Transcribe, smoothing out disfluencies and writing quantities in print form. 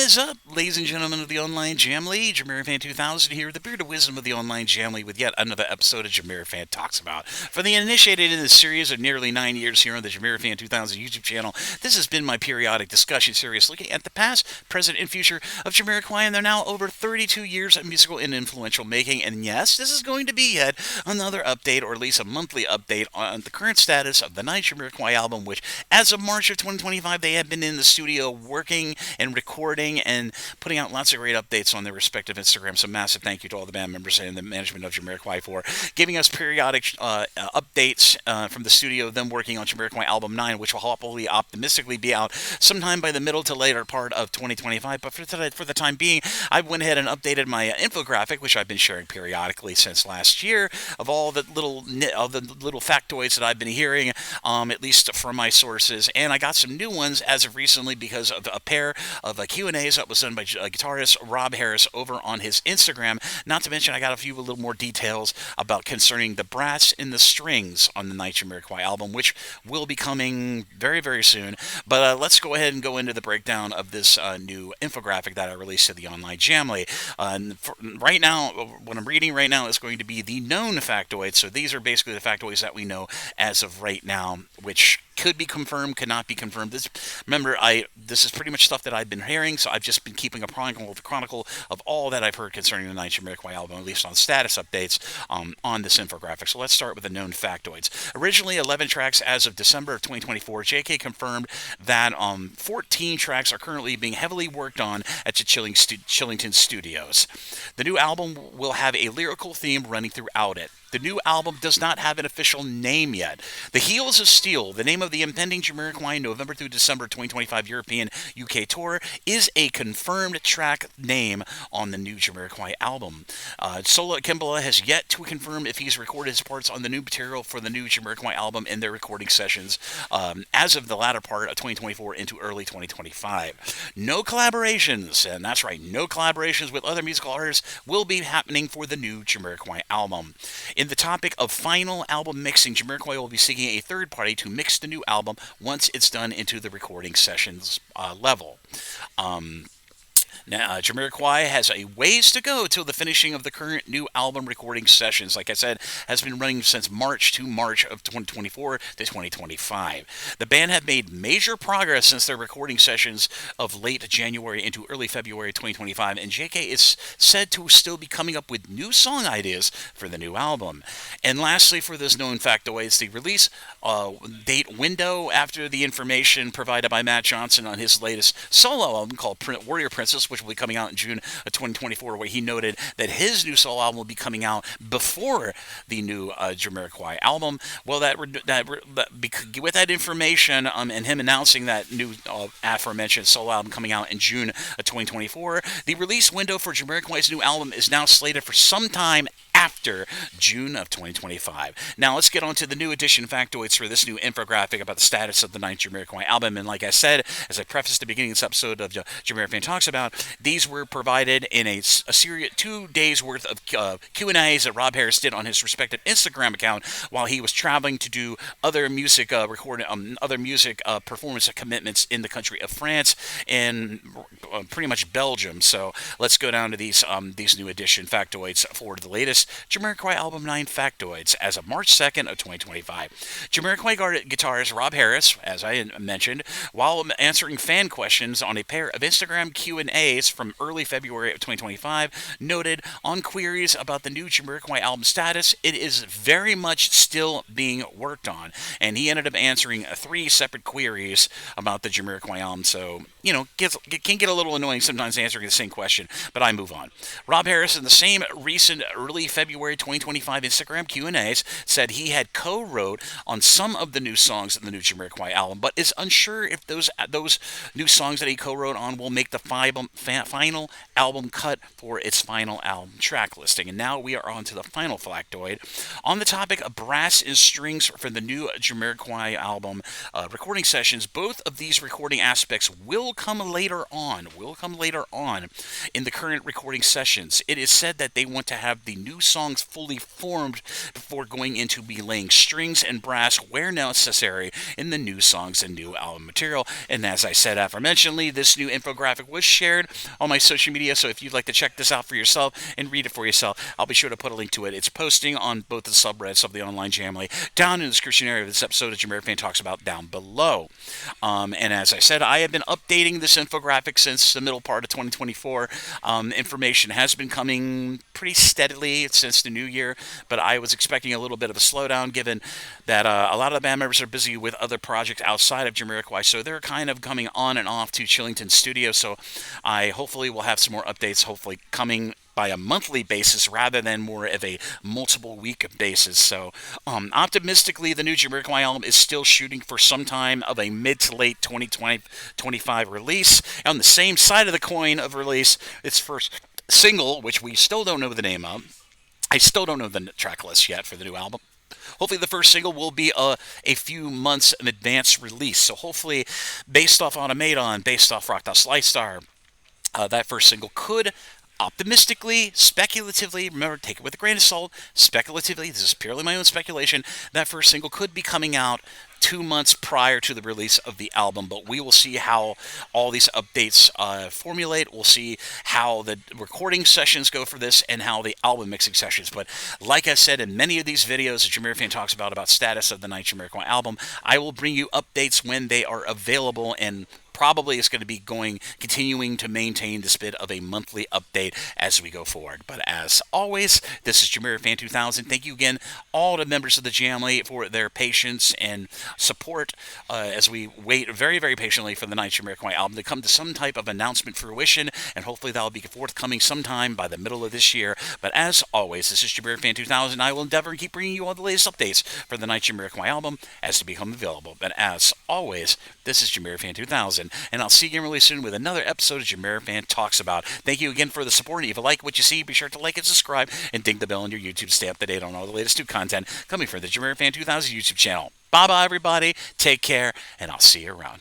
is up, ladies and gentlemen of the Online Jamily? JamiroFan 2000 here, the beard of wisdom of the Online Jamily, with yet another episode of JamiroFan Talks About. For the initiated in this series of nearly 9 years here on the JamiroFan 2000 YouTube channel, this has been my periodic discussion series looking at the past, present, and future of Jamiroquai, and they're now over 32 years of musical and influential making. And yes, this is going to be yet another update, or at least a monthly update, on the current status of the ninth Jamiroquai album, which, as of March of 2025, they have been in the studio working and recording and putting out lots of great updates on their respective Instagrams. So massive thank you to all the band members and the management of Jamiroquai for giving us periodic updates from the studio of them working on Jamiroquai Album 9, which will hopefully optimistically be out sometime by the middle to later part of 2025. But for the time being, I went ahead and updated my infographic, which I've been sharing periodically since last year, of all the little factoids that I've been hearing, at least from my sources. And I got some new ones as of recently because of a pair of Q&As that was done by guitarist Rob Harris over on his Instagram. Not to mention, I got a little more details about concerning the brass and the strings on the ninth Jamiroquai album, which will be coming very, very soon. But let's go ahead and go into the breakdown of this new infographic that I released to the Online Jamily. Right now, what I'm reading right now is going to be the known factoids. So these are basically the factoids that we know as of right now, which could be confirmed, could not be confirmed. This is pretty much stuff that I've been hearing, so I've just been keeping a chronicle of all that I've heard concerning the ninth Jamiroquai album, at least on status updates on this infographic. So let's start with the known factoids. Originally 11 tracks as of December of 2024, JK confirmed that 14 tracks are currently being heavily worked on at the Chillington Studios. The new album will have a lyrical theme running throughout it. The new album does not have an official name yet. The Heels of Steel, the name of the impending Jamiroquai November through December 2025 European UK tour, is a confirmed track name on the new Jamiroquai album. Solo Kimbala has yet to confirm if he's recorded his parts on the new material for the new Jamiroquai album in their recording sessions as of the latter part of 2024 into early 2025. No collaborations, and that's right, no collaborations with other musical artists will be happening for the new Jamiroquai album. In the topic of final album mixing, Jamiroquai will be seeking a third party to mix the new album once it's done into the recording sessions level. Now, Jamiroquai has a ways to go till the finishing of the current new album recording sessions. Like I said, has been running since March of 2024 to 2025. The band have made major progress since their recording sessions of late January into early February 2025, and JK is said to still be coming up with new song ideas for the new album. And lastly, for this known factoids, the release date window after the information provided by Matt Johnson on his latest solo album called Warrior Princess, which will be coming out in June of 2024, where he noted that his new solo album will be coming out before the new Jamiroquai album. Well, with that information and him announcing that new aforementioned solo album coming out in June of 2024, the release window for Jamiroquai's new album is now slated for sometime after June of 2025. Now let's get on to the new edition factoids for this new infographic about the status of the ninth Jamiroquai album. And like I said, as I prefaced the beginning of this episode of JamiroFan Talks About, these were provided in a series 2 days worth of Q&As that Rob Harris did on his respective Instagram account while he was traveling to do other music performance commitments in the country of France and pretty much Belgium. So let's go down to these new edition factoids for the latest Jamiroquai Album 9 factoids as of March 2nd of 2025. Jamiroquai guitarist Rob Harris, as I mentioned, while answering fan questions on a pair of Instagram Q&As from early February of 2025, noted on queries about the new Jamiroquai album status, it is very much still being worked on. And he ended up answering 3 separate queries about the Jamiroquai album, so, it can get a little annoying sometimes answering the same question, but I move on. Rob Harris, in the same recent early February 2025 Instagram Q&As, said he had co-wrote on some of the new songs in the new Jamiroquai album, but is unsure if those new songs that he co-wrote on will make the final album cut for its final album track listing. And now we are on to the final factoid. On the topic of brass and strings for the new Jamiroquai album recording sessions, both of these recording aspects will come later on in the current recording sessions. It is said that they want to have the new songs fully formed before going into belaying strings and brass where necessary in the new songs and new album material. And as I said aforementionedly, this new infographic was shared on my social media, so if you'd like to check this out for yourself and read it for yourself, I'll be sure to put a link to it. It's posting on both the subreddits of the online Jamily down in the description area of this episode of JamiroFan Talks About down below. And as I said, I have been updating this infographic since the middle part of 2024. Information has been coming pretty steadily since the new year, but I was expecting a little bit of a slowdown given that a lot of the band members are busy with other projects outside of Jamiroquai, so they're kind of coming on and off to Chillington Studio, so I hopefully will have some more updates, hopefully coming by a monthly basis rather than more of a multiple week basis. So optimistically, the new Jamiroquai album is still shooting for some time of a mid to late 2025 release. On the same side of the coin of release, its first single, which we still don't know the name of. I still don't know the track list yet for the new album. Hopefully the first single will be a few months of advance release. So hopefully, based off Automaton, based off Rock Slice Star, that first single could optimistically, speculatively, remember, take it with a grain of salt, speculatively, this is purely my own speculation, that first single could be coming out 2 months prior to the release of the album, but we will see how all these updates formulate. We'll see how the recording sessions go for this and how the album mixing sessions. But like I said in many of these videos that JamiroFan talks about status of the ninth Jamiroquai album, I will bring you updates when they are available, and probably it's going to be continuing to maintain this bit of a monthly update as we go forward. But as always, this is JamiroFan 2000. Thank you again, all the members of the Jamily, for their patience and support as we wait very, very patiently for the ninth Jamiroquai album to come to some type of announcement fruition, and hopefully that'll be forthcoming sometime by the middle of this year. But as always, this is JamiroFan 2000. I will endeavor to keep bringing you all the latest updates for the ninth Jamiroquai album as they become available. But as always, this is JamiroFan 2000. And I'll see you again really soon with another episode of JamiroFan Talks About. Thank you again for the support. If you like what you see, be sure to like and subscribe and ding the bell on your YouTube to stay up to date on all the latest new content coming from the JamiroFan 2000 YouTube channel. Bye-bye, everybody. Take care, and I'll see you around.